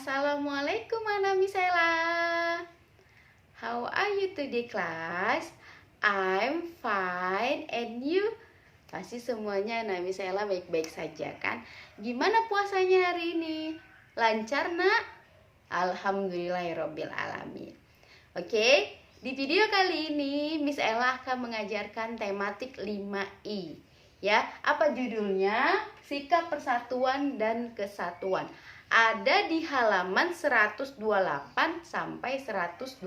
Assalamualaikum anak Misela. How are you today class? I'm fine and you? Pasti semuanya anak Misela baik-baik saja kan? Gimana puasanya hari ini? Lancar nak? Alhamdulillahirabbil alamin. Oke, di video kali ini Miss Ella akan mengajarkan tematik 5I. Ya, apa judulnya? Sikap persatuan dan kesatuan. Ada di halaman 128 sampai 129.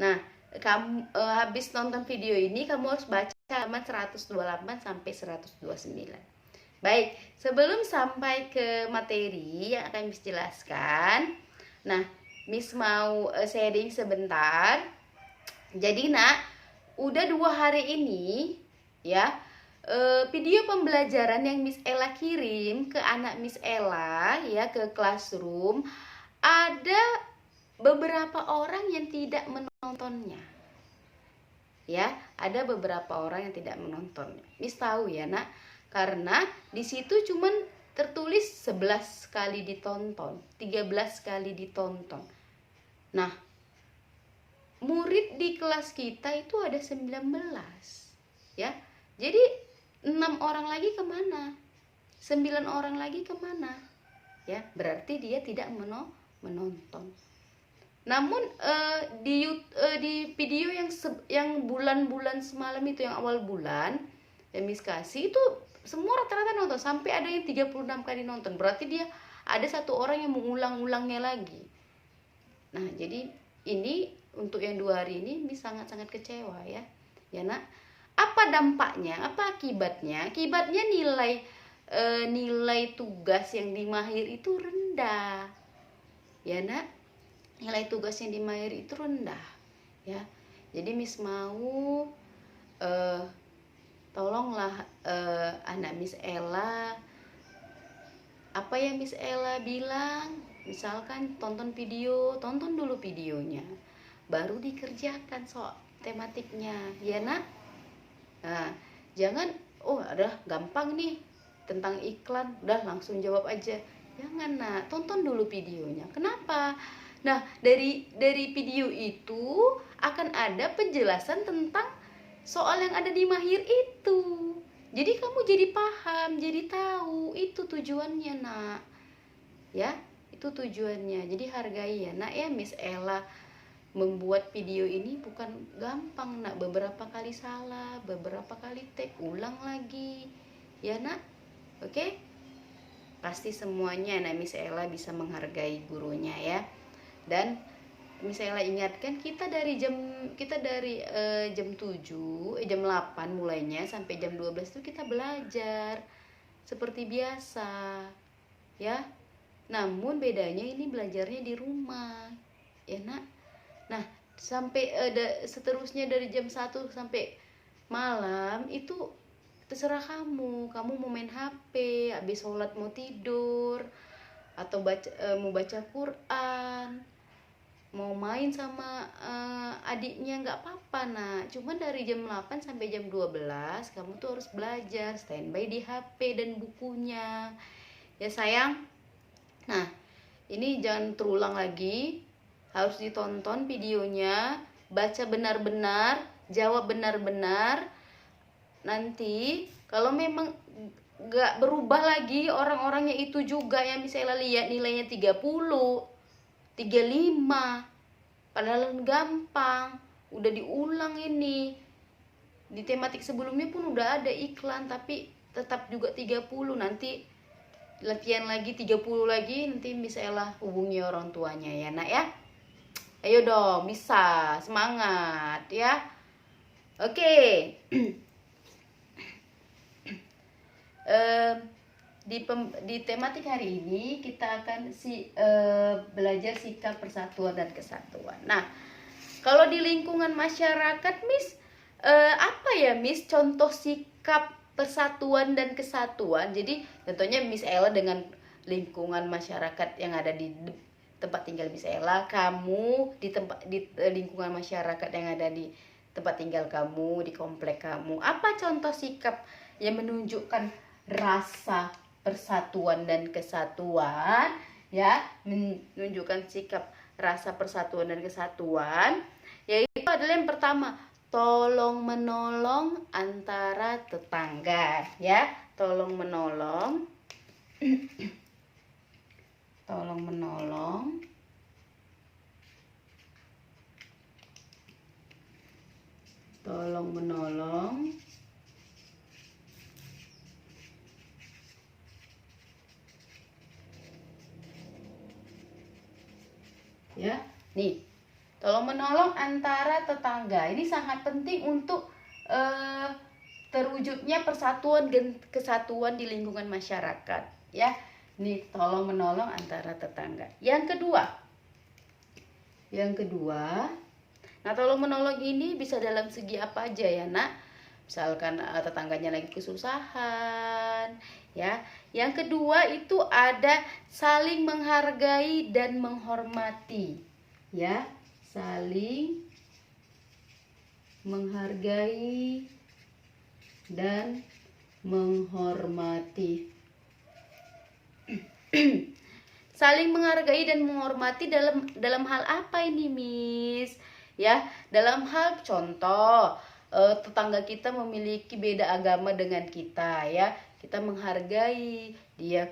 Nah, kamu habis nonton video ini kamu harus baca halaman 128 sampai 129. Baik, sebelum sampai ke materi yang akan Miss jelaskan, nah, Miss mau sharing sebentar. Jadi nak, udah 2 hari ini ya, video pembelajaran yang Miss Ella kirim ke anak Miss Ella ya, ke classroom, ada beberapa orang yang tidak menontonnya. Ya, ada beberapa orang yang tidak menontonnya. Miss tahu ya nak, karena di situ cuman tertulis 11 kali ditonton, 13 kali ditonton. Nah, murid di kelas kita itu ada 19 ya. Jadi 6 orang lagi kemana? 9 orang lagi kemana? Ya, berarti dia tidak menonton. Namun di video yang bulan-bulan semalam itu, yang awal bulan yang Miss kasih itu, semua rata-rata nonton, sampai ada yang 36 kali nonton. Berarti dia ada 1 orang yang mengulang-ulangnya lagi. Nah, jadi ini untuk yang 2 hari ini Miss sangat-sangat kecewa ya. Ya nak, apa dampaknya? Apa akibatnya? Akibatnya nilai tugas yang di Mahir itu rendah. Ya nak, nilai tugas yang di Mahir itu rendah. Ya, jadi Miss mau tolonglah anak Miss Ella. Apa yang Miss Ella bilang? Misalkan tonton dulu videonya, baru dikerjakan soal tematiknya, ya nak. Nah, jangan udah gampang nih tentang iklan, udah langsung jawab aja. Jangan nak, tonton dulu videonya. Kenapa? Nah, dari video itu akan ada penjelasan tentang soal yang ada di Mahir itu. Jadi kamu jadi paham, jadi tahu, itu tujuannya nak. Ya, itu tujuannya. Jadi hargai ya nak ya. Miss Ella membuat video ini bukan gampang nak, beberapa kali salah, beberapa kali take ulang lagi ya nak. Oke, pasti semuanya nak Miss Ella bisa menghargai gurunya ya. Dan Miss Ella ingatkan, kita dari jam 7 jam 8 mulainya sampai jam 12 itu kita belajar seperti biasa ya. Namun bedanya ini belajarnya di rumah ya nak. Nah, sampai seterusnya dari jam 1 sampai malam itu terserah kamu. Kamu mau main HP, habis sholat mau tidur, atau mau baca Quran, mau main sama adiknya, nggak apa-apa nah. Cuma dari jam 8 sampai jam 12 kamu tuh harus belajar, standby di HP dan bukunya ya sayang. Nah, ini jangan terulang lagi. Harus ditonton videonya, baca benar-benar, jawab benar-benar. Nanti kalau memang gak berubah lagi orang-orangnya itu juga yang misalnya lihat nilainya 30, 35, padahal gampang, udah diulang ini. Di tematik sebelumnya pun udah ada iklan, tapi tetap juga 30. Nanti latihan lagi 30 lagi, nanti misalnya hubungi orang tuanya ya nak ya. Ayo dong, bisa, semangat ya. Oke. Di tematik hari ini kita akan belajar sikap persatuan dan kesatuan. Nah, kalau di lingkungan masyarakat Miss, apa ya Miss contoh sikap persatuan dan kesatuan? Jadi contohnya Miss Ella dengan lingkungan masyarakat yang ada di tempat tinggal Miss Ella, kamu di lingkungan masyarakat yang ada di tempat tinggal kamu, di komplek kamu. Apa contoh sikap yang menunjukkan rasa persatuan dan kesatuan ya, menunjukkan sikap rasa persatuan dan kesatuan, yaitu adalah yang pertama, tolong menolong antara tetangga, ya. Tolong menolong tolong menolong tolong menolong ya. Nih, tolong menolong antara tetangga ini sangat penting untuk terwujudnya persatuan dan kesatuan di lingkungan masyarakat, ya. Nih, tolong menolong antara tetangga. Yang kedua, nah, tolong menolong ini bisa dalam segi apa aja ya, Nak? Misalkan tetangganya lagi kesusahan, ya. Yang kedua itu ada saling menghargai dan menghormati, ya. Saling menghargai dan menghormati. Saling menghargai dan menghormati dalam hal apa ini, Miss? Ya, dalam hal contoh, tetangga kita memiliki beda agama dengan kita, ya. Kita menghargai dia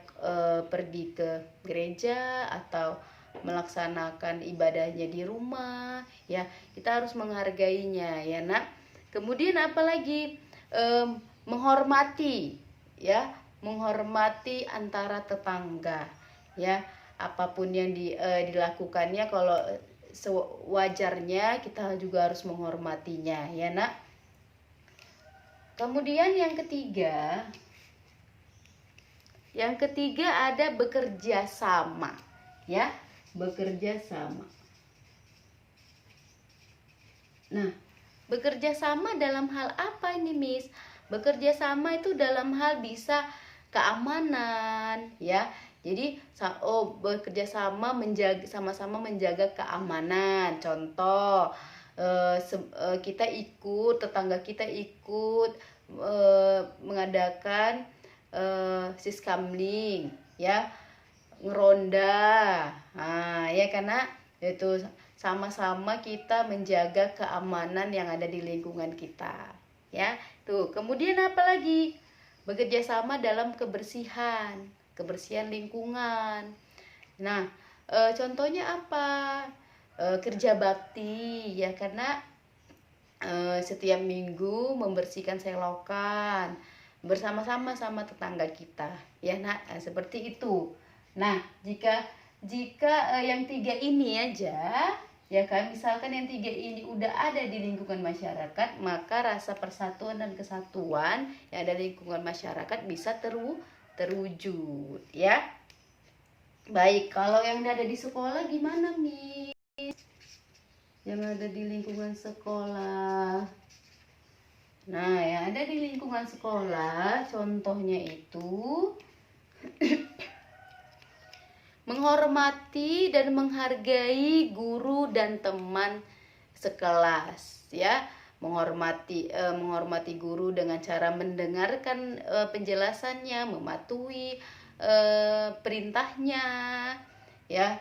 pergi ke gereja atau melaksanakan ibadahnya di rumah, ya. Kita harus menghargainya, ya, Nak. Kemudian apalagi menghormati, ya. Menghormati antara tetangga, ya. Apapun yang dilakukannya, kalau sewajarnya kita juga harus menghormatinya, ya, Nak. Kemudian yang ketiga ada bekerja sama, ya. Bekerja sama. Nah, bekerja sama dalam hal apa ini, Miss? Bekerja sama itu dalam hal bisa keamanan, ya. Jadi bekerja sama sama-sama menjaga keamanan. Contoh, tetangga kita ikut mengadakan siskamling, ya, ngeronda. Nah, ya, karena itu sama-sama kita menjaga keamanan yang ada di lingkungan kita, ya. Tuh, kemudian apa lagi? Bekerja sama dalam kebersihan lingkungan. Nah, contohnya apa? Kerja bakti, ya, karena setiap minggu membersihkan selokan bersama-sama sama tetangga kita, ya, Nak. Seperti itu. Nah, jika yang 3 ini aja, ya kan, misalkan yang 3 ini udah ada di lingkungan masyarakat, maka rasa persatuan dan kesatuan yang ada di lingkungan masyarakat bisa terwujud, ya. Baik, kalau yang ada di sekolah gimana, Miss? Yang ada di lingkungan sekolah. Nah, yang ada di lingkungan sekolah contohnya itu menghormati dan menghargai guru dan teman sekelas, ya. Menghormati guru dengan cara mendengarkan penjelasannya, mematuhi perintahnya, ya.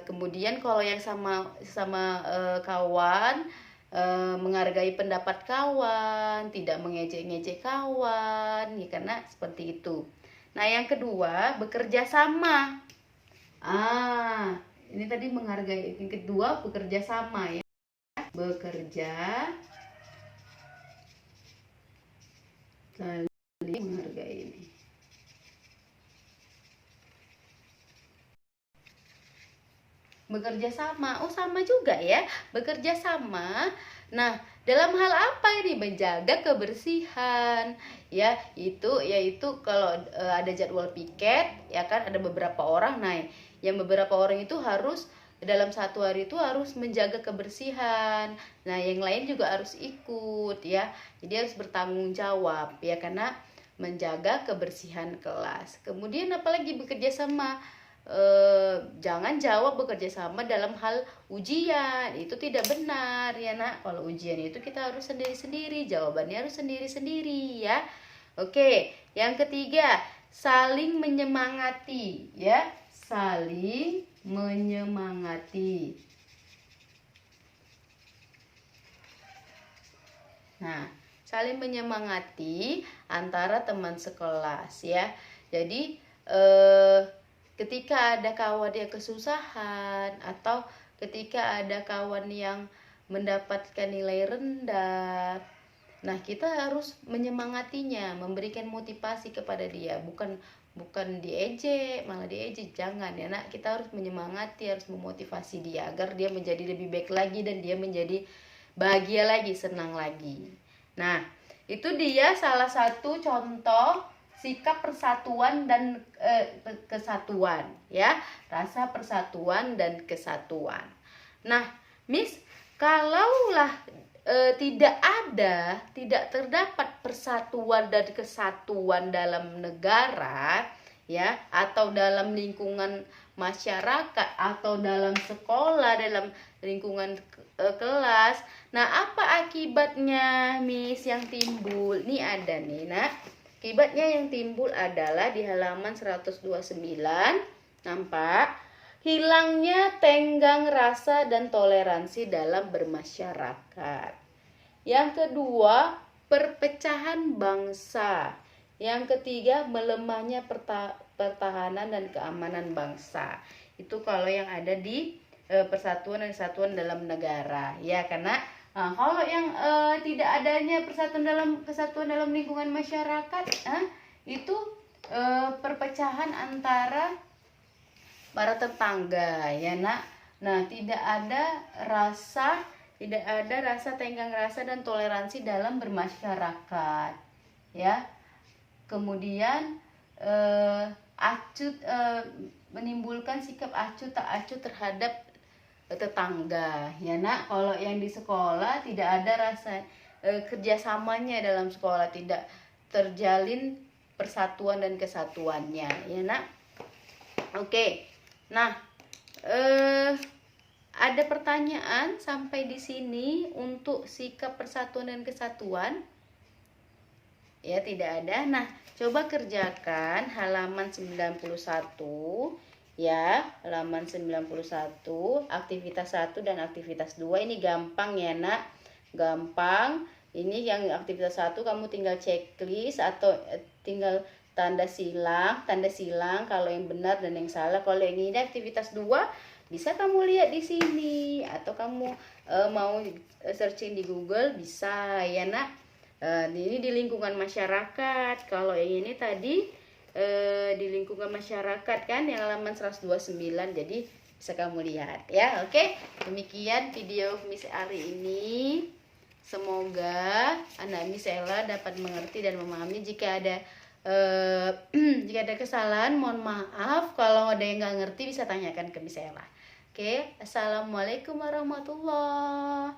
Kemudian kalau yang sama kawan, menghargai pendapat kawan, tidak mengejek-ngejek kawan, ya, karena seperti itu. Nah, yang kedua, bekerja sama. Ini tadi menghargai. Yang kedua, bekerja sama, ya. Bekerja saling menghargai ini. Bekerja sama, sama juga, ya. Bekerja sama. Nah, dalam hal apa ini? Menjaga kebersihan, ya. Yaitu kalau ada jadwal piket, ya kan, ada beberapa orang. Nah, yang beberapa orang itu harus dalam satu hari itu harus menjaga kebersihan. Nah, yang lain juga harus ikut, ya. Jadi harus bertanggung jawab, ya, karena menjaga kebersihan kelas. Kemudian apalagi bekerja sama, jangan jawab bekerja sama dalam hal ujian, itu tidak benar, ya, Nak. Kalau ujian itu kita harus sendiri-sendiri, jawabannya harus sendiri-sendiri, ya. Oke, yang ketiga, saling menyemangati ya, saling menyemangati. Nah, saling menyemangati antara teman sekelas ya. Jadi ketika ada kawan yang kesusahan atau ketika ada kawan yang mendapatkan nilai rendah, nah kita harus menyemangatinya, memberikan motivasi kepada dia, bukan diejek, malah diejek, jangan ya nak. Kita harus menyemangati, harus memotivasi dia agar dia menjadi lebih baik lagi dan dia menjadi bahagia lagi, senang lagi. Nah, itu dia salah satu contoh sikap persatuan dan kesatuan ya, rasa persatuan dan kesatuan. Nah, Miss, kalaulah tidak terdapat persatuan dan kesatuan dalam negara ya, atau dalam lingkungan masyarakat, atau dalam sekolah, dalam lingkungan kelas. Nah, apa akibatnya, Miss, yang timbul? Nih ada nih, nak. Akibatnya yang timbul adalah di halaman 129, nampak hilangnya tenggang rasa dan toleransi dalam bermasyarakat. Yang kedua, perpecahan bangsa. Yang ketiga, melemahnya pertahanan dan keamanan bangsa. Itu kalau yang ada di persatuan dan kesatuan dalam negara ya. Karena kalau yang tidak adanya kesatuan dalam lingkungan masyarakat, itu perpecahan antara para tetangga ya nak. Nah, tidak ada rasa tenggang rasa dan toleransi dalam bermasyarakat ya. Kemudian menimbulkan sikap acuh tak acuh terhadap tetangga ya nak. Kalau yang di sekolah tidak ada rasa kerjasamanya dalam sekolah, tidak terjalin persatuan dan kesatuannya ya nak. Oke. Nah, ada pertanyaan sampai di sini untuk sikap persatuan dan kesatuan? Ya, tidak ada. Nah, coba kerjakan halaman 91 ya, halaman 91, aktivitas 1 dan aktivitas 2. Ini gampang ya nak, gampang. Ini yang aktivitas 1 kamu tinggal checklist atau tinggal tanda silang kalau yang benar dan yang salah. Kalau yang ini aktivitas 2 bisa kamu lihat di sini, atau kamu mau searching di Google bisa ya nak. Ini di lingkungan masyarakat. Kalau yang ini tadi di lingkungan masyarakat kan, yang halaman 129, jadi bisa kamu lihat ya. Oke, demikian video Miss hari ini. Semoga anak Miss Ella dapat mengerti dan memahami. Jika ada jika ada kesalahan mohon maaf. Kalau ada yang nggak ngerti bisa tanyakan ke Miss Ella. Oke, assalamualaikum warahmatullahi